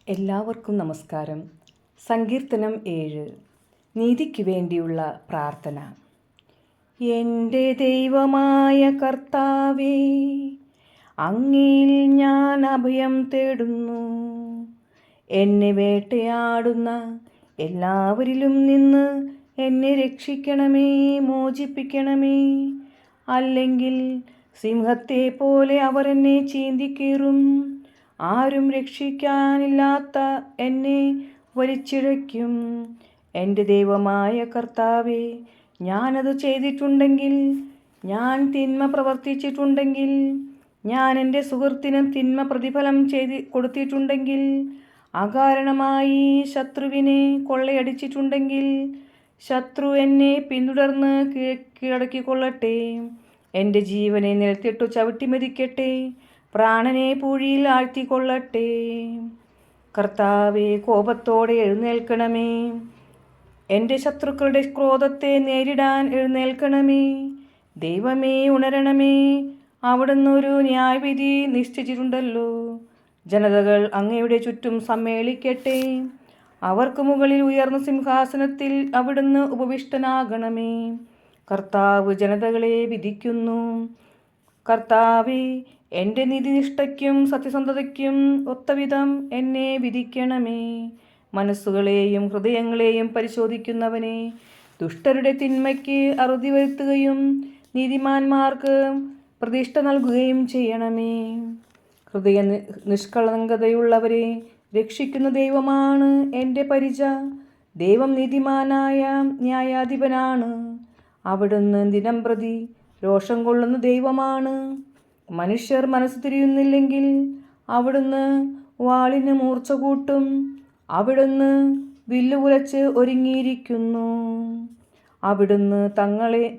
എല്ലാവർക്കും നമസ്കാരം. സങ്കീർത്തനം 7. നീതിക്ക് വേണ്ടിയുള്ള പ്രാർത്ഥന. എൻ്റെ ദൈവമായ കർത്താവേ, അങ്ങയിൽ ഞാൻ അഭയം തേടുന്നു. എന്നെ വേട്ടയാടുന്ന എല്ലാവരിലും നിന്ന് എന്നെ രക്ഷിക്കണമേ, മോചിപ്പിക്കണമേ. അല്ലെങ്കിൽ സിംഹത്തെ പോലെ അവർ എന്നെ ചീന്തിക്കീറും. ആരും രക്ഷിക്കാനില്ലാത്ത എന്നെ വലിച്ചിഴയ്ക്കും. എൻ്റെ ദൈവമായ കർത്താവേ, ഞാനത് ചെയ്തിട്ടുണ്ടെങ്കിൽ, ഞാൻ തിന്മ പ്രവർത്തിച്ചിട്ടുണ്ടെങ്കിൽ, ഞാൻ എൻ്റെ സുഹൃത്തിന് തിന്മ പ്രതിഫലം കൊടുത്തിട്ടുണ്ടെങ്കിൽ, അകാരണമായി ശത്രുവിനെ കൊള്ളയടിച്ചിട്ടുണ്ടെങ്കിൽ, ശത്രു എന്നെ പിന്തുടർന്ന് കീഴടക്കിക്കൊള്ളട്ടെ. എൻ്റെ ജീവനെ നിലത്തിട്ടു ചവിട്ടിമെതിക്കട്ടെ, പ്രാണനെ പൂഴിയിൽ ആഴ്ത്തിക്കൊള്ളട്ടെ. കർത്താവേ, കോപത്തോടെ എഴുന്നേൽക്കണമേ. എൻ്റെ ശത്രുക്കളുടെ ക്രോധത്തെ നേരിടാൻ എഴുന്നേൽക്കണമേ. ദൈവമേ, ഉണരണമേ. അവിടുന്ന് ഒരു ന്യായവിധി നിശ്ചയിച്ചിട്ടുണ്ടല്ലോ. ജനതകൾ അങ്ങയുടെ ചുറ്റും സമ്മേളിക്കട്ടെ. അവർക്ക് മുകളിൽ ഉയർന്ന സിംഹാസനത്തിൽ അവിടുന്ന് ഉപവിഷ്ടനാകണമേ. കർത്താവ് ജനതകളെ വിധിക്കുന്നു. കർത്താവേ, എൻ്റെ നീതിനിഷ്ഠയ്ക്കും സത്യസന്ധതയ്ക്കും ഒത്തവിധം എന്നെ വിധിക്കണമേ. മനസ്സുകളെയും ഹൃദയങ്ങളെയും പരിശോധിക്കുന്നവനെ, ദുഷ്ടരുടെ തിന്മയ്ക്ക് അറുതി വരുത്തുകയും നീതിമാന്മാർക്ക് പ്രതിഷ്ഠ നൽകുകയും ചെയ്യണമേ. ഹൃദയ നിഷ്കളങ്കതയുള്ളവരെ രക്ഷിക്കുന്ന ദൈവമാണ് എൻ്റെ പരിച. ദൈവം നീതിമാനായ ന്യായാധിപനാണ്. അവിടുന്ന് ദിനംപ്രതി രോഷം കൊള്ളുന്ന ദൈവമാണ്. മനുഷ്യർ മനസ്സ് തിരിയുന്നില്ലെങ്കിൽ അവിടുന്ന് വാളിന് മൂർച്ച കൂട്ടും. അവിടുന്ന് വില്ലുകുലച്ച് ഒരുങ്ങിയിരിക്കുന്നു. അവിടുന്ന്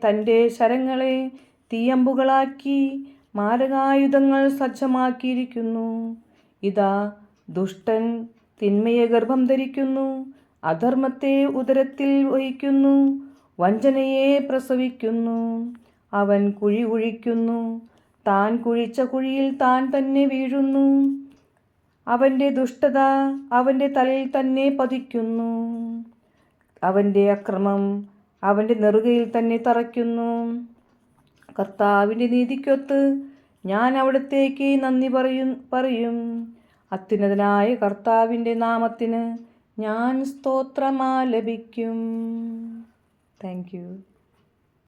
തൻ്റെ ശരങ്ങളെ തീയമ്പുകളാക്കി മാരകായുധങ്ങൾ സജ്ജമാക്കിയിരിക്കുന്നു. ഇതാ, ദുഷ്ടൻ തിന്മയെ ഗർഭം ധരിക്കുന്നു, അധർമ്മത്തെ ഉദരത്തിൽ വഹിക്കുന്നു, വഞ്ചനയെ പ്രസവിക്കുന്നു. അവൻ കുഴി കുഴിക്കുന്നു, താൻ കുഴിച്ച കുഴിയിൽ താൻ തന്നെ വീഴുന്നു. അവൻ്റെ ദുഷ്ടത അവൻ്റെ തലയിൽ തന്നെ പതിക്കുന്നു. അവൻ്റെ അക്രമം അവൻ്റെ നെറുകയിൽ തന്നെ തറയ്ക്കുന്നു. കർത്താവിൻ്റെ നീതിക്കൊത്ത് ഞാൻ അവിടത്തേക്ക് നന്ദി പറയും. അത്യുന്നതനായ കർത്താവിൻ്റെ നാമത്തിന് ഞാൻ സ്തോത്രമാലപിക്കും. Thank you.